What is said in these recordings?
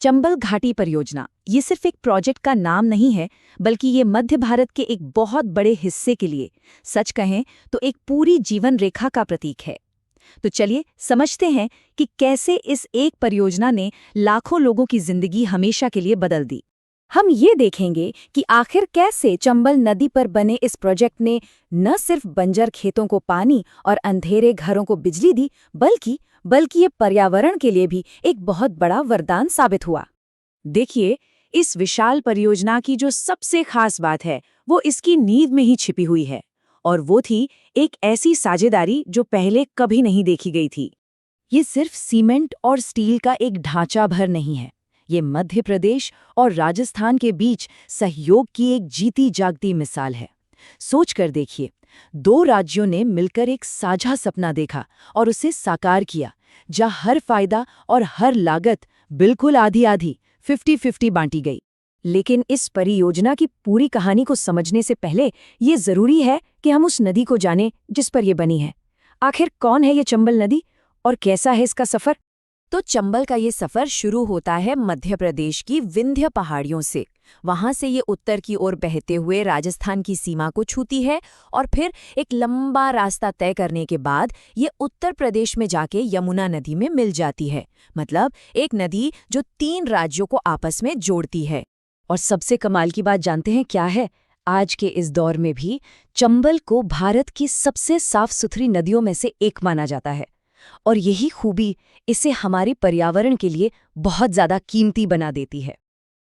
चंबल घाटी परियोजना ये सिर्फ एक प्रोजेक्ट का नाम नहीं है, बल्कि ये मध्य भारत के एक बहुत बड़े हिस्से के लिए, सच कहें तो एक पूरी जीवन रेखा का प्रतीक है। तो चलिए समझते हैं कि कैसे इस एक परियोजना ने लाखों लोगों की जिंदगी हमेशा के लिए बदल दी। हम ये देखेंगे कि आखिर कैसे चंबल नदी पर बने इस प्रोजेक्ट ने न सिर्फ बंजर खेतों को पानी और अंधेरे घरों को बिजली दी, बल्कि ये पर्यावरण के लिए भी एक बहुत बड़ा वरदान साबित हुआ। देखिए, इस विशाल परियोजना की जो सबसे खास बात है वो इसकी नींव में ही छिपी हुई है, और वो थी एक ऐसी साझेदारी जो पहले कभी नहीं देखी गई थी। ये सिर्फ सीमेंट और स्टील का एक ढांचा भर नहीं है, ये मध्य प्रदेश और राजस्थान के बीच सहयोग की एक जीती जागती मिसाल है। सोच कर देखिए, दो राज्यों ने मिलकर एक साझा सपना देखा और उसे साकार किया, जहां हर फायदा और हर लागत बिल्कुल आधी-आधी 50-50 बांटी गई। लेकिन इस परियोजना की पूरी कहानी को समझने से पहले ये जरूरी है कि हम उस नदी को जानें जिस पर ये बनी है। आखिर कौन है ये चंबल नदी और कैसा है इसका सफर? तो चंबल का ये सफर शुरू होता है मध्य प्रदेश की विंध्य पहाड़ियों से। वहां से ये उत्तर की ओर बहते हुए राजस्थान की सीमा को छूती है और फिर एक लंबा रास्ता तय करने के बाद ये उत्तर प्रदेश में जाके यमुना नदी में मिल जाती है। मतलब एक नदी जो 3 राज्यों को आपस में जोड़ती है। और सबसे कमाल की बात जानते हैं क्या है? आज के इस दौर में भी चंबल को भारत की सबसे साफ सुथरी नदियों में से एक माना जाता है, और यही खूबी इसे हमारे पर्यावरण के लिए बहुत ज़्यादा कीमती बना देती है।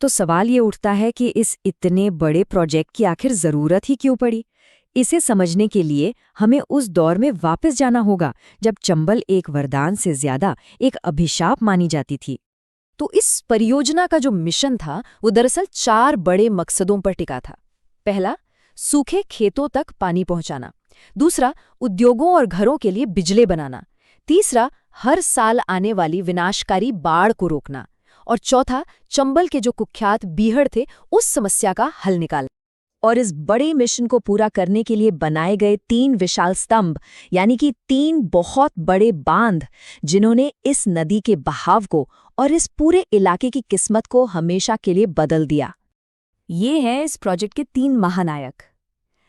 तो सवाल ये उठता है कि इस इतने बड़े प्रोजेक्ट की आखिर ज़रूरत ही क्यों पड़ी? इसे समझने के लिए हमें उस दौर में वापस जाना होगा जब चंबल एक वरदान से ज़्यादा एक अभिशाप मानी जाती थी। तो इस परियोजना का जो मिशन था वो दरअसल 4 बड़े मकसदों पर टिका था। पहला, सूखे खेतों तक पानी पहुंचाना। दूसरा, उद्योगों और घरों के लिए बिजली बनाना। तीसरा, हर साल आने वाली विनाशकारी बाढ़ को रोकना। और चौथा, चंबल के जो कुख्यात बीहड़ थे उस समस्या का हल निकालना। और इस बड़े मिशन को पूरा करने के लिए बनाए गए 3 विशाल स्तंभ, यानी कि 3 बहुत बड़े बांध, जिन्होंने इस नदी के बहाव को और इस पूरे इलाके की किस्मत को हमेशा के लिए बदल दिया। ये हैं इस प्रोजेक्ट के 3 महानायक।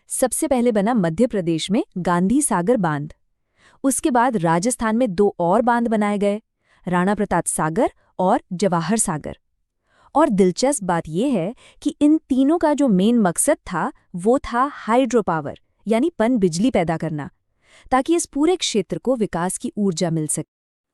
सबसे पहले बना मध्य प्रदेश में गांधी सागर बांध। उसके बाद राजस्थान में 2 और बांध बनाए गए, राणा प्रताप सागर और जवाहर सागर। और दिलचस्प बात यह है कि इन तीनों का जो मेन मकसद था वो था हाइड्रो पावर, यानी पन बिजली पैदा करना, ताकि इस पूरे क्षेत्र को विकास की ऊर्जा मिल सके।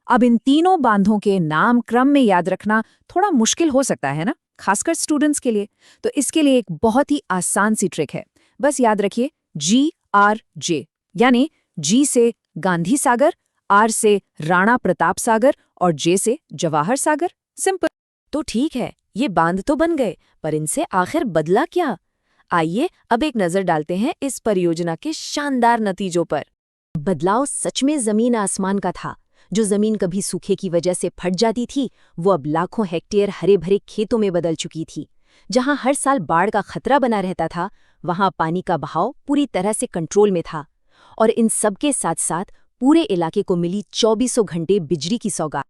अब इन तीनों बांधों के नाम क्रम में याद रखना थोड़ा मुश्किल हो सकता है ना, खासकर स्टूडेंट्स के लिए। तो इसके लिए एक बहुत ही आसान सी ट्रिक है। बस याद रखिए GRJ, यानी G से गांधी सागर, R से राणा प्रताप सागर और J से जवाहर सागर। सिंपल। तो ठीक है, ये बांध तो बन गए, पर इनसे आखिर बदला क्या? आइए अब एक नजर डालते हैं इस परियोजना के शानदार नतीजों पर। बदलाव सच में जमीन आसमान का था। जो जमीन कभी सूखे की वजह से फट जाती थी, वो अब लाखों हेक्टेयर हरे भरे खेतों में बदल चुकी थी। जहां हर साल बाढ़ का खतरा बना रहता था, वहां पानी का बहाव पूरी तरह से कंट्रोल में था। और इन सबके साथ साथ पूरे इलाके को मिली 24 घंटे बिजली की सौगात।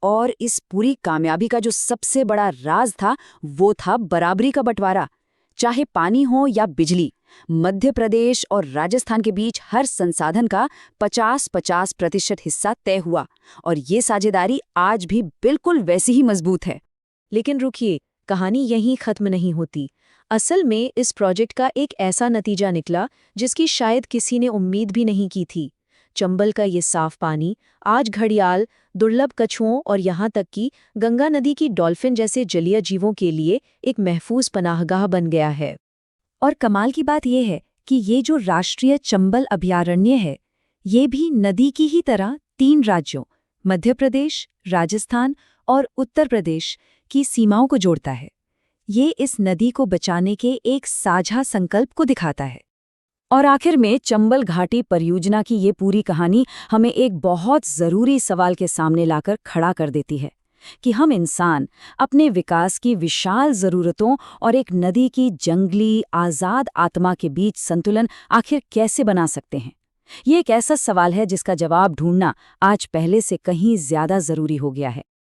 और इस पूरी कामयाबी का जो सबसे बड़ा राज था वो था बराबरी का बंटवारा। चाहे पानी हो या बिजली, मध्य प्रदेश और राजस्थान के बीच हर संसाधन का 50-50% हिस्सा तय हुआ, और ये साझेदारी आज भी बिल्कुल वैसी ही मजबूत है। लेकिन रुकिए, कहानी यहीं खत्म नहीं होती। असल में इस प्रोजेक्ट का एक ऐसा नतीजा निकला जिसकी शायद किसी ने उम्मीद भी नहीं की थी। चंबल का ये साफ पानी आज घड़ियाल, दुर्लभ कछुओं और यहाँ तक कि गंगा नदी की डॉल्फिन जैसे जलीय जीवों के लिए एक महफूज पनाहगाह बन गया है। और कमाल की बात यह है कि ये जो राष्ट्रीय चंबल अभयारण्य है, ये भी नदी की ही तरह 3 राज्यों मध्य प्रदेश, राजस्थान और उत्तर प्रदेश की सीमाओं को जोड़ता है। ये इस नदी को बचाने के एक साझा संकल्प को दिखाता है। और आखिर में चंबल घाटी परियोजना की ये पूरी कहानी हमें एक बहुत ज़रूरी सवाल के सामने लाकर खड़ा कर देती है कि हम इंसान अपने विकास की विशाल ज़रूरतों और एक नदी की जंगली, आज़ाद आत्मा के बीच संतुलन आखिर कैसे बना सकते हैं। ये एक ऐसा सवाल है जिसका जवाब ढूंढना आज पहले से कहीं ज़्यादा ज़रूरी हो गया है।